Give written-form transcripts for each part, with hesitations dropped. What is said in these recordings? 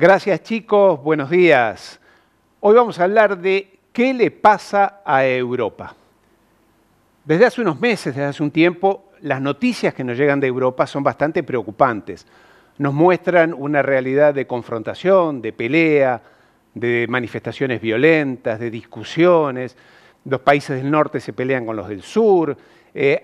Gracias chicos, buenos días. Hoy vamos a hablar de qué le pasa a Europa. Desde hace unos meses, desde hace un tiempo, las noticias que nos llegan de Europa son bastante preocupantes. Nos muestran una realidad de confrontación, de pelea, de manifestaciones violentas, de discusiones. Los países del norte se pelean con los del sur.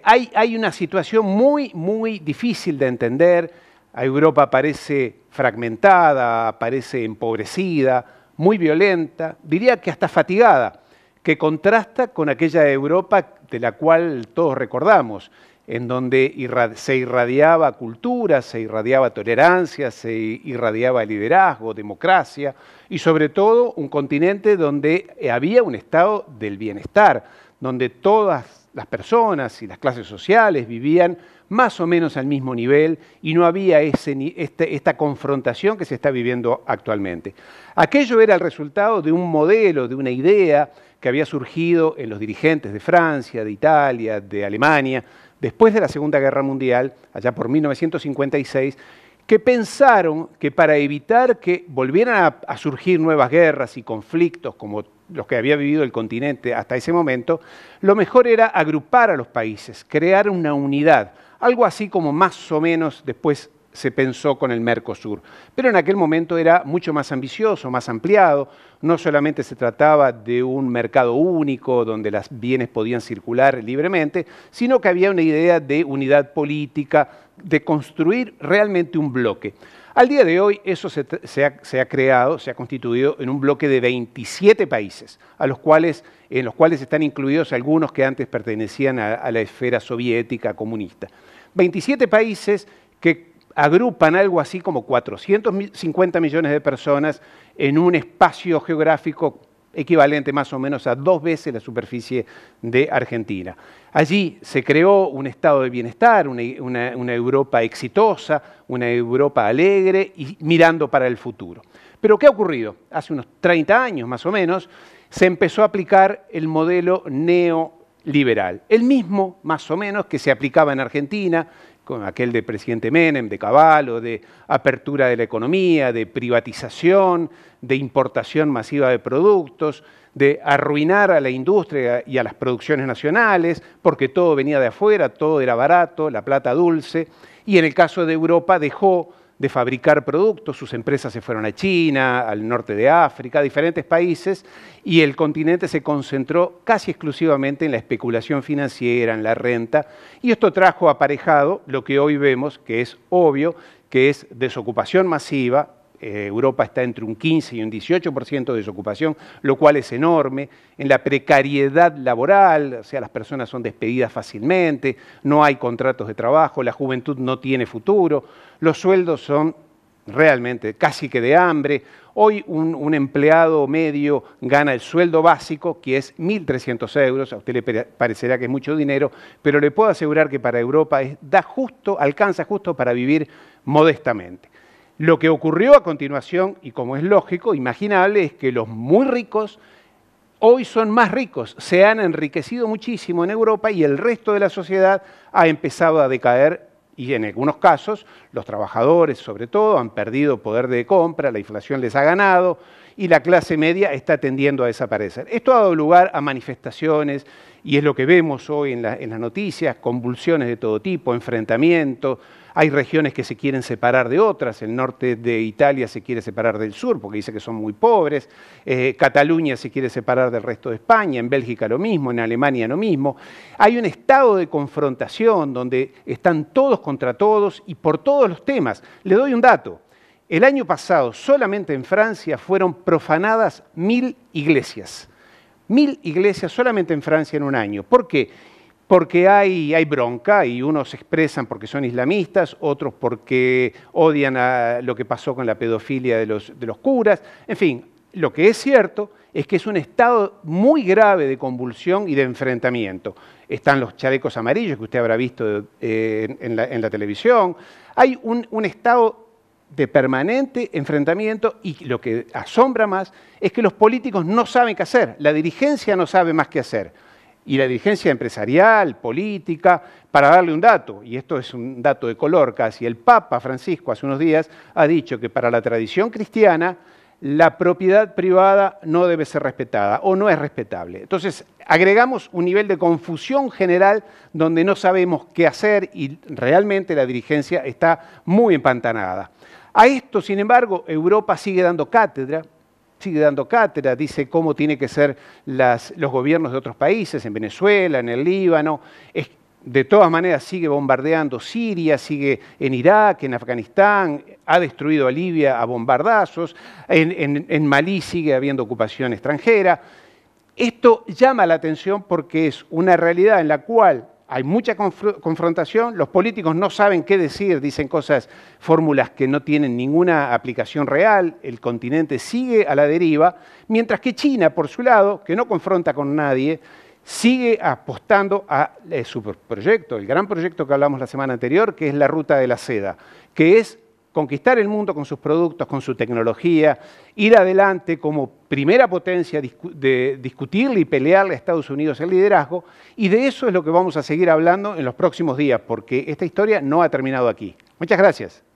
Hay una situación muy difícil de entender. Europa parece fragmentada, parece empobrecida, muy violenta, diría que hasta fatigada, que contrasta con aquella Europa de la cual todos recordamos, en donde se irradiaba cultura, se irradiaba tolerancia, se irradiaba liderazgo, democracia y sobre todo un continente donde había un estado del bienestar, donde todas las personas y las clases sociales vivían más o menos al mismo nivel y no había esta confrontación que se está viviendo actualmente. Aquello era el resultado de un modelo, de una idea que había surgido en los dirigentes de Francia, de Italia, de Alemania, después de la Segunda Guerra Mundial, allá por 1956, que pensaron que para evitar que volvieran a surgir nuevas guerras y conflictos como los que había vivido el continente hasta ese momento, lo mejor era agrupar a los países, crear una unidad, algo así como más o menos después se pensó con el Mercosur. Pero en aquel momento era mucho más ambicioso, más ampliado. No solamente se trataba de un mercado único donde los bienes podían circular libremente, sino que había una idea de unidad política, de construir realmente un bloque. Al día de hoy eso se ha constituido en un bloque de 27 países, en los cuales están incluidos algunos que antes pertenecían a la esfera soviética comunista. 27 países que agrupan algo así como 450 millones de personas en un espacio geográfico equivalente más o menos a 2 veces la superficie de Argentina. Allí se creó un estado de bienestar, una Europa exitosa, una Europa alegre y mirando para el futuro. Pero ¿qué ha ocurrido? Hace unos 30 años más o menos se empezó a aplicar el modelo neoliberal, el mismo más o menos que se aplicaba en Argentina, con aquel de presidente Menem, de Cavallo, de apertura de la economía, de privatización, de importación masiva de productos, de arruinar a la industria y a las producciones nacionales, porque todo venía de afuera, todo era barato, la plata dulce, y en el caso de Europa dejó de fabricar productos, sus empresas se fueron a China, al norte de África, a diferentes países, y el continente se concentró casi exclusivamente en la especulación financiera, en la renta, y esto trajo aparejado lo que hoy vemos, que es obvio, que es desocupación masiva. Europa está entre un 15 y un 18% de desocupación, lo cual es enorme. En la precariedad laboral, o sea, las personas son despedidas fácilmente, no hay contratos de trabajo, la juventud no tiene futuro, los sueldos son realmente casi que de hambre. Hoy un empleado medio gana el sueldo básico, que es 1.300 euros, a usted le parecerá que es mucho dinero, pero le puedo asegurar que para Europa alcanza justo para vivir modestamente. Lo que ocurrió a continuación, y como es lógico, imaginable, es que los muy ricos hoy son más ricos, se han enriquecido muchísimo en Europa y el resto de la sociedad ha empezado a decaer y en algunos casos los trabajadores sobre todo han perdido poder de compra, la inflación les ha ganado y la clase media está tendiendo a desaparecer. Esto ha dado lugar a manifestaciones y es lo que vemos hoy en las noticias, convulsiones de todo tipo, enfrentamientos. Hay regiones que se quieren separar de otras, el norte de Italia se quiere separar del sur porque dice que son muy pobres, Cataluña se quiere separar del resto de España, en Bélgica lo mismo, en Alemania lo mismo. Hay un estado de confrontación donde están todos contra todos y por todos los temas. Le doy un dato. El año pasado, solamente en Francia, fueron profanadas 1.000 iglesias. 1.000 iglesias solamente en Francia en un año. ¿Por qué? Porque hay bronca y unos se expresan porque son islamistas, otros porque odian a lo que pasó con la pedofilia de los curas. En fin, lo que es cierto es que es un estado muy grave de convulsión y de enfrentamiento. Están los chalecos amarillos que usted habrá visto en la televisión. Hay un estado de permanente enfrentamiento y lo que asombra más es que los políticos no saben qué hacer, la dirigencia no sabe más qué hacer. y la dirigencia empresarial, política. Para darle un dato, y esto es un dato de color casi, el Papa Francisco hace unos días ha dicho que para la tradición cristiana la propiedad privada no debe ser respetada o no es respetable. Entonces, agregamos un nivel de confusión general donde no sabemos qué hacer y realmente la dirigencia está muy empantanada. A esto, sin embargo, Europa sigue dando cátedra, dice cómo tienen que ser los gobiernos de otros países, en Venezuela, en el Líbano. De todas maneras sigue bombardeando Siria, sigue en Irak, en Afganistán, ha destruido a Libia a bombardazos, en Malí sigue habiendo ocupación extranjera. Esto llama la atención porque es una realidad en la cual hay mucha confrontación, los políticos no saben qué decir, dicen fórmulas que no tienen ninguna aplicación real, el continente sigue a la deriva, mientras que China, por su lado, que no confronta con nadie, sigue apostando a su proyecto, el gran proyecto que hablamos la semana anterior, que es la Ruta de la Seda, que es conquistar el mundo con sus productos, con su tecnología, ir adelante como primera potencia, de discutirle y pelearle a Estados Unidos el liderazgo, y de eso es lo que vamos a seguir hablando en los próximos días, porque esta historia no ha terminado aquí. Muchas gracias.